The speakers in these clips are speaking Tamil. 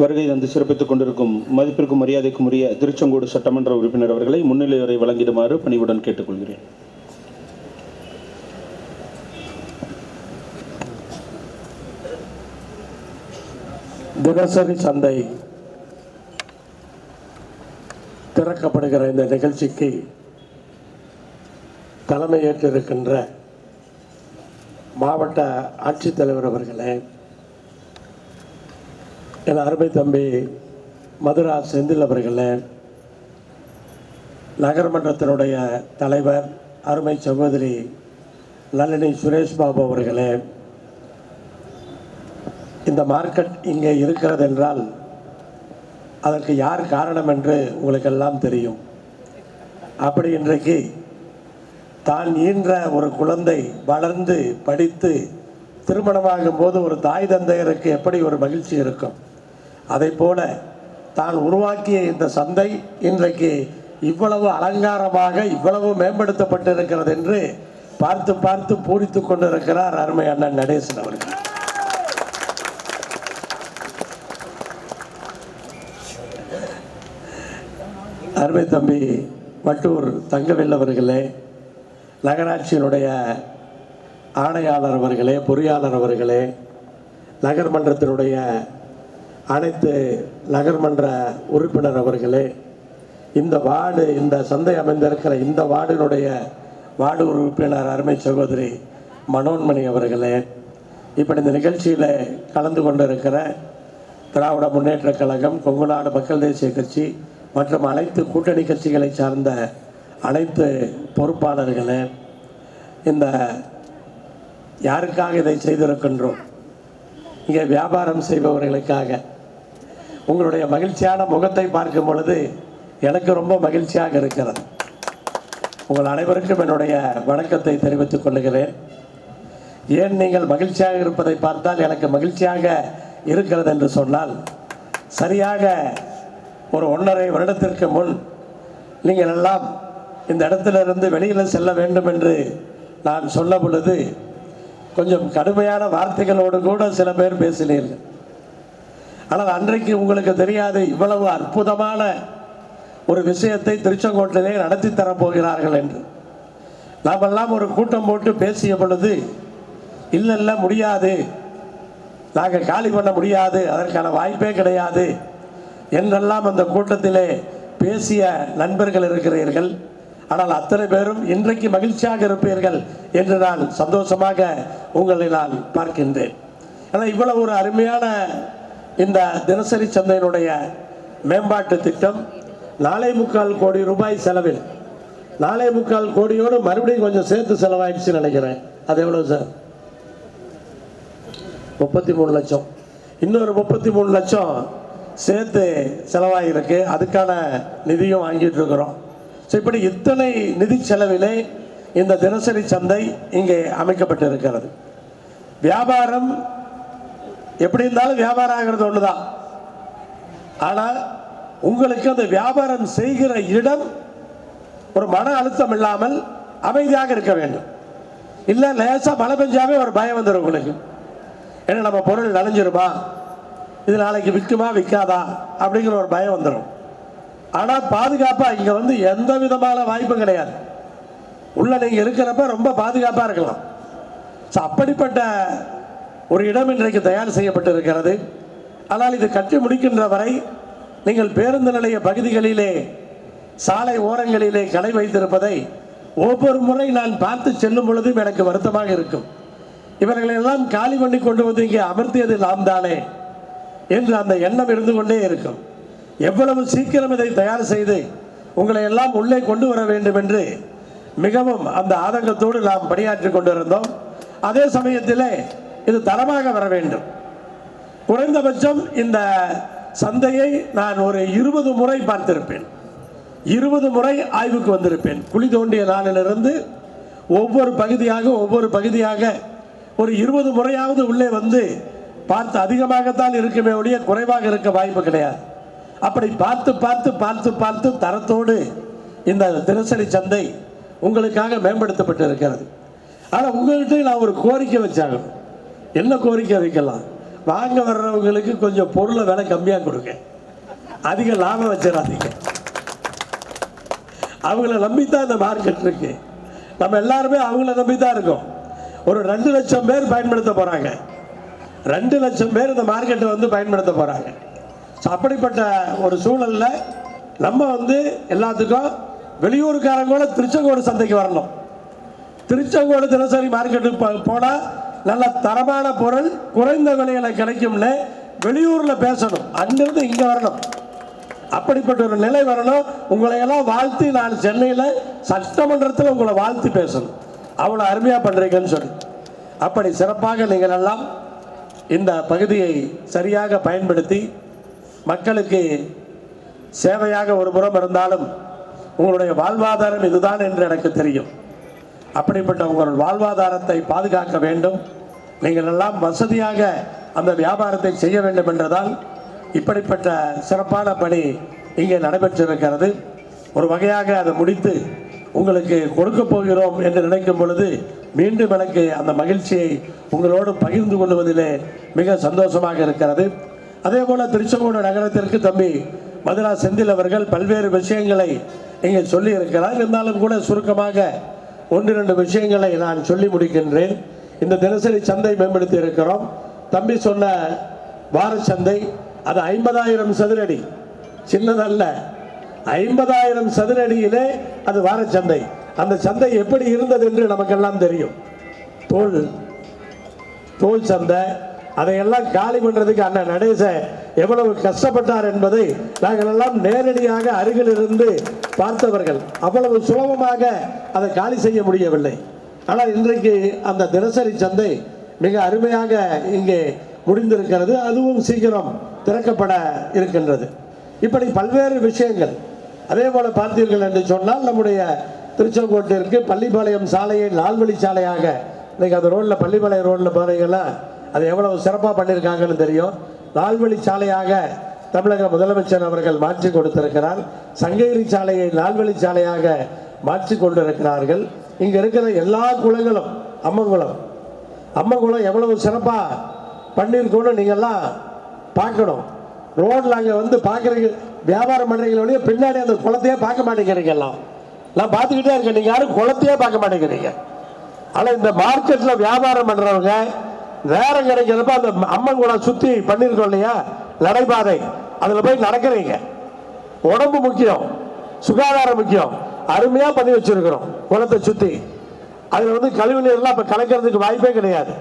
வருகை தந்து சிறப்பித்துக் கொண்டிருக்கும் மதிப்பிற்கும் மரியாதைக்கும் உரிய திருச்செங்கோடு சட்டமன்ற உறுப்பினர் அவர்களை முன்னிலை வரை வழங்கிடுமாறு பணிவுடன் கேட்டுக்கொள்கிறேன். தினசரி சந்தை திறக்கப்படுகிற இந்த நிகழ்ச்சிக்கு தலைமையேற்றிருக்கின்ற மாவட்ட ஆட்சித்தலைவர் அவர்களே, என் அருமை தம்பி மதுரா செந்தில் அவர்களே, நகர்மன்றத்தினுடைய தலைவர் அருமை சகோதரி நளினி சுரேஷ் பாபு அவர்களே, இந்த மார்க்கெட் இங்கே இருக்கிறது என்றால் அதற்கு யார் காரணம் என்று உங்களுக்கெல்லாம் தெரியும். அப்படி இன்றைக்கு தான் ஈன்ற ஒரு குழந்தை வளர்ந்து படித்து திருமணமாகும் போது ஒரு தாய் தந்தையருக்கு எப்படி ஒரு மகிழ்ச்சி இருக்கும், அதை போல தான் உருவாக்கிய இந்த சந்தை இன்றைக்கு இவ்வளவு அலங்காரமாக இவ்வளவு மேம்படுத்தப்பட்டிருக்கிறது என்று பார்த்து பார்த்து பூரித்து கொண்டிருக்கிறார் அருமை அண்ணன் நடேசன் அவர்கள். அருமை தம்பி வட்டூர் தங்கவேல் அவர்களே, நகராட்சியினுடைய ஆணையாளர் அவர்களே, பொறியாளர் அவர்களே, நகர்மன்றத்தினுடைய அனைத்து நகர்மன்ற உறுப்பினர் அவர்களே, இந்த வார்டு இந்த சந்தை அமைந்திருக்கிற இந்த வார்டினுடைய வார்டு உறுப்பினர் அருமை சகோதரி மனோன்மணி அவர்களே, இப்படி இந்த நிகழ்ச்சியில் கலந்து கொண்டிருக்கிற திராவிட முன்னேற்றக் கழகம், கொங்குநாடு மக்கள் தேசிய கட்சி மற்றும் அனைத்து கூட்டணி கட்சிகளை சார்ந்த அனைத்து பொறுப்பாளர்களே, இந்த யாருக்காக இதை செய்திருக்கின்றோம்? இங்கே வியாபாரம் செய்பவர்களுக்காக. உங்களுடைய மகிழ்ச்சியான முகத்தை பார்க்கும் பொழுது எனக்கு ரொம்ப மகிழ்ச்சியாக இருக்கிறது. உங்கள் அனைவருக்கும் என்னுடைய வணக்கத்தை தெரிவித்துக் கொள்கிறேன். ஏன் நீங்கள் மகிழ்ச்சியாக இருப்பதை பார்த்தால் எனக்கு மகிழ்ச்சியாக இருக்கிறது என்று சொன்னால், சரியாக ஒரு 1.5 வருடத்திற்கு முன் நீங்கள் எல்லாம் இந்த இடத்திலிருந்து வெளியில் செல்ல வேண்டும் என்று நான் சொன்ன பொழுது கொஞ்சம் கடுமையான வார்த்தைகளோடு கூட சில பேர் பேசினீர்கள். ஆனால் அன்றைக்கு உங்களுக்கு தெரியாது இவ்வளவு அற்புதமான ஒரு விஷயத்தை திருச்செங்கோட்டிலே நடத்தி தரப்போகிறார்கள் என்று. நாமெல்லாம் ஒரு கூட்டம் போட்டு பேசிய பொழுது இல்லை முடியாது, நாங்கள் காலி பண்ண முடியாது, அதற்கான வாய்ப்பே கிடையாது என்றெல்லாம் அந்த கூட்டத்திலே பேசிய நண்பர்கள் இருக்கிறீர்கள். ஆனால் அத்தனை பேரும் இன்றைக்கு மகிழ்ச்சியாக இருப்பீர்கள் என்று நான் சந்தோஷமாக உங்களை நான் பார்க்கின்றேன். ஆனால் இவ்வளவு ஒரு அருமையான இந்த தினசரி சந்தையினுடைய மேம்பாட்டு திட்டம் 4.25 கோடி ரூபாய் செலவில், 4.25 கோடியோடு மறுபடியும் கொஞ்சம் சேர்த்து செலவாயிடுச்சு நினைக்கிறேன். அது எவ்வளவு சார்? 33 லட்சம். இன்னொரு 33 லட்சம் சேர்த்து செலவாகிருக்கு. அதுக்கான நிதியும் வாங்கிட்டு இருக்கிறோம். ஸோ இப்படி இத்தனை நிதி செலவிலே இந்த தினசரி சந்தை இங்கே அமைக்கப்பட்டிருக்கிறது. வியாபாரம் எப்படி இருந்தாலும் வியாபாரம் ஆகிறது ஒன்று தான். ஆனால் உங்களுக்கு அந்த வியாபாரம் செய்கிற இடம் ஒரு மன அழுத்தம் இல்லாமல் அமைதியாக இருக்க வேண்டும். இல்லை லேசாக மழை பெஞ்சாவே ஒரு பயம் வந்துடும் உங்களுக்கு. ஏன்னா நம்ம பொருள் நனைஞ்சிருமா, இது நாளைக்கு விற்குமா விற்காதா அப்படிங்கிற ஒரு பயம் வந்துடும். ஆனால் பாதுகாப்பாக இங்கே வந்து எந்த விதமான வாய்ப்பும் கிடையாது. உள்ள நீங்கள் இருக்கிறப்ப ரொம்ப பாதுகாப்பாக இருக்கலாம். ஸோ அப்படிப்பட்ட ஒரு இடம் இன்றைக்கு தயார் செய்யப்பட்டிருக்கிறது. ஆனால் இது கட்டி முடிக்கின்ற வரை நீங்கள் பேருந்து நிலைய பகுதிகளிலே சாலை ஓரங்களிலே கடை வைத்திருப்பதை ஒவ்வொரு முறை நான் பார்த்து செல்லும் பொழுதும் எனக்கு வருத்தமாக இருக்கும். இவர்களெல்லாம் காலி பண்ணி கொண்டு வந்து இங்கே அமர்த்தியது நாம் தானே என்று அந்த எண்ணம் இருந்து கொண்டே இருக்கும். எவ்வளவு சீக்கிரம் இதை தயார் செய்து உங்களை எல்லாம் உள்ளே கொண்டு வர வேண்டும் என்று மிகவும் அந்த ஆதங்கத்தோடு நாம் பணியாற்றி கொண்டிருந்தோம். அதே சமயத்தில் இது தரமாக வர வேண்டும். குறைந்தபட்சம் இந்த சந்தையை நான் ஒரு 20 முறை பார்த்திருப்பேன், 20 முறை ஆய்வுக்கு வந்திருப்பேன். குழி தோண்டிய நாளிலிருந்து ஒவ்வொரு பகுதியாக ஒரு 20 முறையாவது உள்ளே வந்து பார்த்து, அதிகமாகத்தான் இருக்குமே ஒழிய குறைவாக இருக்க வாய்ப்பு கிடையாது. அப்படி பார்த்து தரத்தோடு இந்த தினசரி சந்தை உங்களுக்காக மேம்படுத்தப்பட்டு இருக்கிறது. ஆனால் உங்கள்கிட்ட நான் ஒரு கோரிக்கை வச்சாங்க. என்ன கோரிக்கை வைக்கலாம்? வாங்க வர்றவங்களுக்கு கொஞ்சம் பொருளை விலை கம்மியாக கொடுங்க, அதிக லாபம் வச்சிடாதீங்க. அவங்கள நம்பித்தான் இந்த மார்க்கெட் இருக்கு. நம்ம எல்லாருமே அவங்கள நம்பி தான் இருக்கோம். ஒரு 2 லட்சம் பேர் பயன்படுத்த போறாங்க. 2 லட்சம் பேர் இந்த மார்க்கெட்டை வந்து பயன்படுத்த போறாங்க. அப்படிப்பட்ட ஒரு சூழல்ல நம்ம வந்து எல்லாத்துக்கும் வெளியூருக்காரங்க கூட திருச்செங்கோடு சந்தைக்கு வரணும். திருச்செங்கோடு தினசரி மார்க்கெட்டுக்கு போனால் நல்ல தரமான பொருள் குறைந்த விலையில கிடைக்கும்னு வெளியூர்ல பேசணும், அங்கிருந்து இங்க வரணும். அப்படிப்பட்ட ஒரு நிலை வரணும். உங்களை எல்லாம் வாழ்த்தி நான் சென்னையில் சட்டமன்றத்தில் உங்களை வாழ்த்தி பேசணும், அவ்வளோ அருமையாக பண்ணுறீங்கன்னு சொல்லி. அப்படி சிறப்பாக நீங்கள் எல்லாம் இந்த பகுதியை சரியாக பயன்படுத்தி மக்களுக்கு சேவையாக ஒரு புறம் இருந்தாலும் உங்களுடைய வாழ்வாதாரம் இதுதான் என்று எனக்கு தெரியும். அப்படிப்பட்ட உங்கள் வாழ்வாதாரத்தை பாதுகாக்க வேண்டும். நீங்கள் எல்லாம் வசதியாக அந்த வியாபாரத்தை செய்ய வேண்டும் என்றதால் இப்படிப்பட்ட சிறப்பான பணி இங்கே நடைபெற்றிருக்கிறது. ஒரு வகையாக அதை முடித்து உங்களுக்கு கொடுக்க போகிறோம் என்று நினைக்கும் பொழுது மீண்டும் எனக்கு அந்த மகிழ்ச்சியை உங்களோடு பகிர்ந்து கொள்வதிலே மிக சந்தோஷமாக இருக்கிறது. அதே போல திருச்செங்கோடு நகரத்திற்கு தம்பி மதுரா செந்தில் அவர்கள் பல்வேறு விஷயங்களை இங்கே சொல்லி இருக்கிறார். இருந்தாலும் கூட சுருக்கமாக 1-2 விஷயங்களை நான் சொல்லி முடிக்கின்றேன். இந்த தினசரி சந்தை மேம்படுத்தி இருக்கிறோம். தம்பி சொன்ன வார சந்தை அது 50,000 சதுரடி, சின்னதல்ல. 50,000 சதுரடியிலே அது வார சந்தை. அந்த சந்தை எப்படி இருந்தது என்று நமக்கெல்லாம் தெரியும். தோல் சந்தை, அதையெல்லாம் காலி பண்றதுக்கு அண்ணன் நடேச எவ்வளவு கஷ்டப்பட்டார் என்பதை நாங்கள் எல்லாம் நேரடியாக அருகில் இருந்து பார்த்தவர்கள். அவ்வளவு சுலபமாக அதை காலி செய்ய முடியவில்லை. ஆனால் இன்றைக்கு அந்த தினசரி சந்தை மிக அருமையாக இங்கே முடிந்திருக்கிறது. அதுவும் சீக்கிரம் திறக்கப்பட இருக்கின்றது. இப்படி பல்வேறு விஷயங்கள். அதே போல பார்த்தீர்கள் என்று சொன்னால் நம்முடைய திருச்செங்கோட்டிற்கு பள்ளிப்பாளையம் சாலையை 4 வழி சாலையாக இன்னைக்கு அந்த ரோட்ல பள்ளிப்பாளையம் ரோட்ல போறீங்கன்னா அது எவ்வளவு சிறப்பாக பண்ணியிருக்காங்கன்னு தெரியும். 4 வழி சாலையாக தமிழக முதலமைச்சர் அவர்கள் மாற்றி கொடுத்திருக்கிறார். சங்ககிரி சாலையை 4 வழி சாலையாக மாற்றி கொண்டிருக்கிறார்கள். இங்க இருக்கிற எல்லா குளங்களும் அம்மங்குளம் எவ்வளவு சிறப்பாக பண்ணியிருக்கோன்னு நீங்கள்லாம் பார்க்கணும். ரோட்ல அங்கே வந்து பார்க்குறீங்க, வியாபாரம் பண்ணுறீங்களோடைய பின்னாடி அந்த குளத்தையே பார்க்க மாட்டேங்கிறீங்க. எல்லாம் நான் பார்த்துக்கிட்டே இருக்கேன், நீங்கள் யாரும் குளத்தையே பார்க்க மாட்டேங்கிறீங்க. ஆனால் இந்த மார்க்கெட்டில் வியாபாரம் பண்ணுறவங்க நேரம் கிடைக்கிறப்ப அந்த அம்மன் குளம் சுற்றி பண்ணியிருக்கோம் இல்லையா, நடைபாதை, அதில் போய் நடக்கிறீங்க. உடம்பு முக்கியம், சுகாதாரம் முக்கியம். அருமையாக பண்ணி வச்சிருக்கிறோம் குளத்தை சுற்றி. அதில் வந்து கழிவு நீர்லாம் இப்போ கலக்கிறதுக்கு வாய்ப்பே கிடையாது.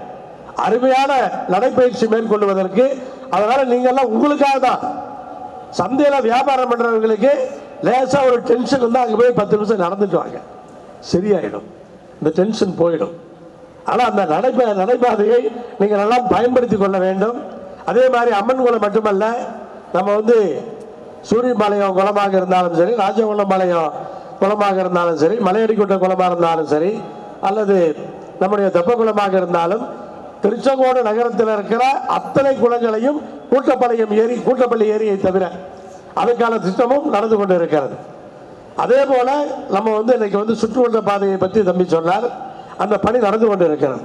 அருமையான நடைப்பயிற்சி மேற்கொள்வதற்கு. அதனால நீங்க எல்லாம் உங்களுக்காக தான். சந்தையில வியாபாரம் பண்றவங்களுக்கு லேசா ஒரு டென்ஷன் வந்து அங்க போய் 10 நிமிஷம் நடந்துட்டு வாங்க, சரியாயிடும், இந்த டென்ஷன் போயிடும். ஆனா அந்த நடைபாதையை நீங்கள் எல்லாம் பயன்படுத்தி கொள்ள வேண்டும். அதே மாதிரி அம்மன் குளம் மட்டுமல்ல, நம்ம வந்து சூரியபாளையம் குளமாக இருந்தாலும் சரி, ராஜகுளம்பாளையம் குளமாக இருந்தாலும் சரி, மலையடிக்கோட்டை குளமாக இருந்தாலும் சரி, அல்லது நம்முடைய தெப்பக்குளமாக இருந்தாலும் திருச்செங்கோடு நகரத்தில் இருக்கிற அத்தனை குளங்களையும் கூட்டப்பள்ளி ஏரியை தவிர அதுக்கான திட்டமும் நடந்து கொண்டு இருக்கிறது. அதே போல நம்ம வந்து இன்னைக்கு வந்து சுற்றுவட்ட பாதையை பற்றி தம்பி சொன்னார். அந்த பணி நடந்து கொண்டு இருக்கிறது.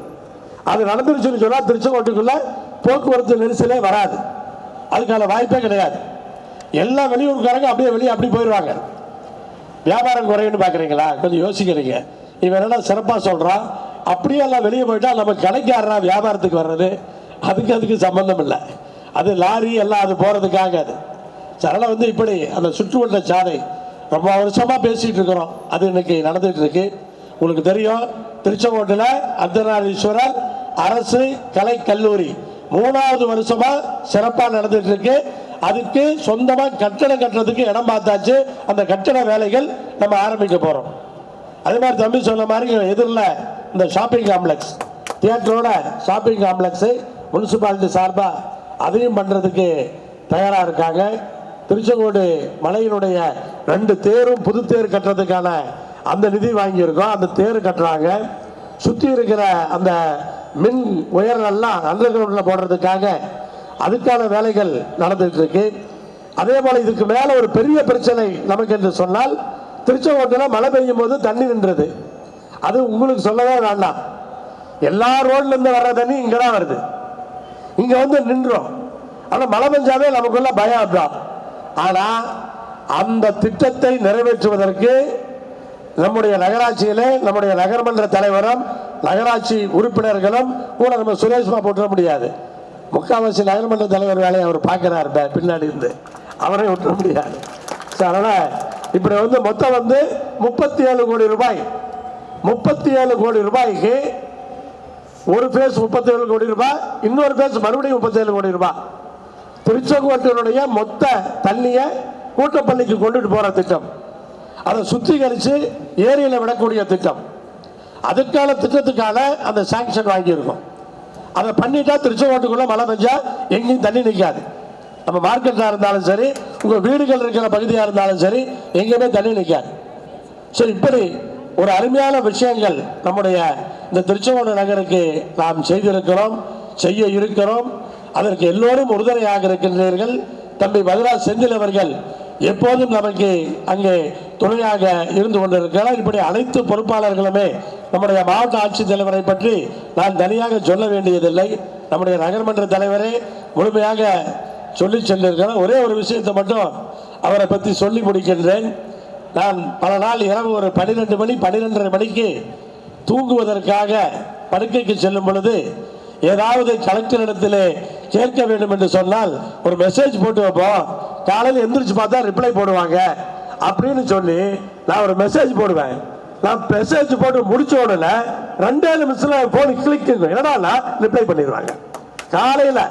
அது நடந்துருச்சுன்னு சொன்னால் திருச்செங்கோட்டுக்குள்ள போக்குவரத்து நெரிசலே வராது, அதுக்கான வாய்ப்பே கிடையாது. எல்லா வெளியூருக்காரங்க அப்படியே வெளியே அப்படி போயிடுவாங்க. வியாபாரம் குறையுன்னு பார்க்குறீங்களா? கொஞ்சம் யோசிக்கிறீங்க. இவன் என்னடா சிறப்பாக சொல்கிறான், அப்படியே எல்லாம் வெளியே போயிட்டா நம்ம கடைக்காரரா வியாபாரத்துக்கு வர்றது, அதுக்கு சம்பந்தம் இல்லை. அது லாரி எல்லாம் அது போகிறதுக்காக. அது அதனால் வந்து இப்படி அந்த சுற்றுவட்ட சாலை ரொம்ப வருஷமாக பேசிகிட்டு இருக்கிறோம். அது இன்னைக்கு நடந்துகிட்டு இருக்கு. உங்களுக்கு தெரியும், திருச்செங்கோட்டில் அர்த்தநாரீஸ்வரர் அரசு கலை கல்லூரி 3வது வருஷமாக சிறப்பாக நடந்துட்டு இருக்கு. அதுக்கு சொந்தமாக கட்டடம் கட்டுறதுக்கு இடம் பார்த்தாச்சு. அந்த கட்டட வேலைகள் நம்ம ஆரம்பிக்க போகிறோம். அதே மாதிரி தம்பி சொன்ன மாதிரி எதிரில் இந்த ஷாப்பிங் காம்ப்ளெக்ஸ், தியேட்டரோட ஷாப்பிங் காம்ப்ளெக்ஸு முனிசிபாலிட்டி சார்பாக அதையும் பண்ணுறதுக்கு தயாராக இருக்காங்க. திருச்செங்கோடு மலையினுடைய 2 தேரும் புது தேர் கட்டுறதுக்கான அந்த நிதி வாங்கியிருக்கோம். அந்த தேர் கட்டுறாங்க. சுற்றி இருக்கிற அந்த மின் உயரெல்லாம் அண்டர் கிரவுண்டில் போடுறதுக்காக அதுக்கான வேலைகள் நடந்துட்டு இருக்கு. அதே போல் இதுக்கு மேலே ஒரு பெரிய பிரச்சனை நமக்கு என்று சொன்னால், திருச்செங்கோட்டில் மழை பெய்யும் போது தண்ணி நின்றது. அது உங்களுக்கு சொல்லவே வேண்டாம். எல்லா ரோட்ல இருந்து வர்ற தண்ணி இங்கே தான் வருது. இங்க வந்து நின்றோம். ஆனா மழை பெஞ்சாவே நமக்குள்ள பயம் தான். ஆனா அந்த திட்டத்தை நிறைவேற்றுவதற்கு நம்முடைய நகராட்சியிலே நம்முடைய நகர்மன்ற தலைவரும் நகராட்சி உறுப்பினர்களும் கூட நம்ம சுரேஷ்மா போட்டுற முடியாது. முக்காவாசி நகர்மன்ற தலைவர் வேலையை அவர் பார்க்கிறார் பின்னாடி இருந்து, அவரை விட்டுற முடியாது. அதனால இப்படி வந்து மொத்தம் வந்து 37 கோடி ரூபாய், 37 கோடி ரூபாய்க்கு ஒரு பேஸ் 37 கோடி ரூபாய், இன்னொரு பேஸ் மறுபடியும் 37 கோடி ரூபாய். திருச்செங்கோட்டினுடைய மொத்த தண்ணியை கூட்டப்பள்ளிக்கு கொண்டுட்டு போற திட்டம், அதை சுத்திகரித்து ஏரியில் விடக்கூடிய திட்டம், அதுக்கான திட்டத்துக்கான அந்த சாங்ஷன் வாங்கியிருக்கோம். அதை பண்ணிட்டா திருச்செங்கோட்டுக்குள்ள மழை பெஞ்சா எங்கேயும் தண்ணி நிற்காது. நம்ம மார்க்கெட்டாக இருந்தாலும் சரி, உங்கள் வீடுகள் இருக்கிற பகுதியாக இருந்தாலும் சரி, எங்கேயுமே தண்ணி நிற்காது. ஸோ இப்படி ஒரு அருமையான விஷயங்கள் நம்முடைய இந்த திருச்செங்கோடு நகருக்கு நாம் செய்திருக்கிறோம், செய்ய இருக்கிறோம். அதற்கு எல்லோரும் உறுதுணையாக இருக்கின்றீர்கள். தம்பி மதுராஜ் செந்தில் அவர்கள் எப்போதும் நமக்கு அங்கே துணையாக இருந்து கொண்டிருக்கிறார். இப்படி அனைத்து பொறுப்பாளர்களுமே நம்முடைய மாவட்ட ஆட்சித்தலைவரை பற்றி நான் தனியாக சொல்ல வேண்டியதில்லை. நம்முடைய நகர்மன்ற தலைவரே முழுமையாக சொல்லி சென்றிருக்கிறேன். ஒரே ஒரு விஷயத்தை மட்டும் அவரை பற்றி சொல்லி முடிக்கின்றேன். நான் பல நாள் இரவு ஒரு 12 மணி 12:30 மணிக்கு தூங்குவதற்காக படுக்கைக்கு செல்லும் பொழுது ஏதாவது கலெக்டரிடத்திலே கேட்க வேண்டும் என்று சொன்னால் ஒரு மெசேஜ் போட்டு வைப்போம், காலையில் எந்திரிச்சு பார்த்தா ரிப்ளை போடுவாங்க அப்படின்னு சொல்லி நான் ஒரு மெசேஜ் போடுவேன். நான் மெசேஜ் போட்டு முடிச்ச உடனே 2 நிமிஷத்துல போன் கிளிக் என்னடா ரிப்ளை பண்ணிடுவாங்க காலையில்.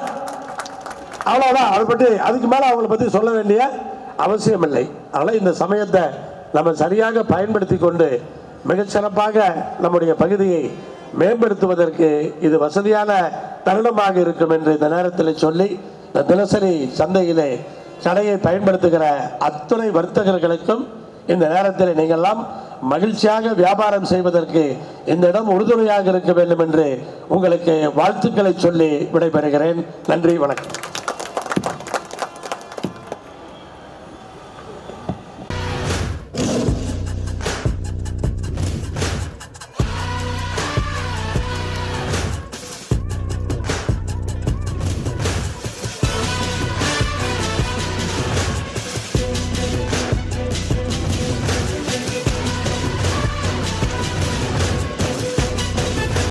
அவ்வளோதான். அதை பற்றி அதுக்கு மேலே அவங்களை பற்றி சொல்ல வேண்டிய அவசியம் இல்லை. அதனால் இந்த சமயத்தை நம்ம சரியாக பயன்படுத்தி கொண்டு மிகச்சிறப்பாக நம்முடைய பகுதியை மேம்படுத்துவதற்கு இது வசதியான தருணமாக இருக்கும் என்று இந்த நேரத்தில் சொல்லி, இந்த தினசரி சந்தையிலே கடையை பயன்படுத்துகிற அத்தனை வர்த்தகர்களுக்கும் இந்த நேரத்தில் நீங்கள்லாம் மகிழ்ச்சியாக வியாபாரம் செய்வதற்கு இந்த இடம் உறுதுணையாக இருக்க வேண்டும் என்று உங்களுக்கு வாழ்த்துக்களை சொல்லி விடைபெறுகிறேன். நன்றி, வணக்கம்.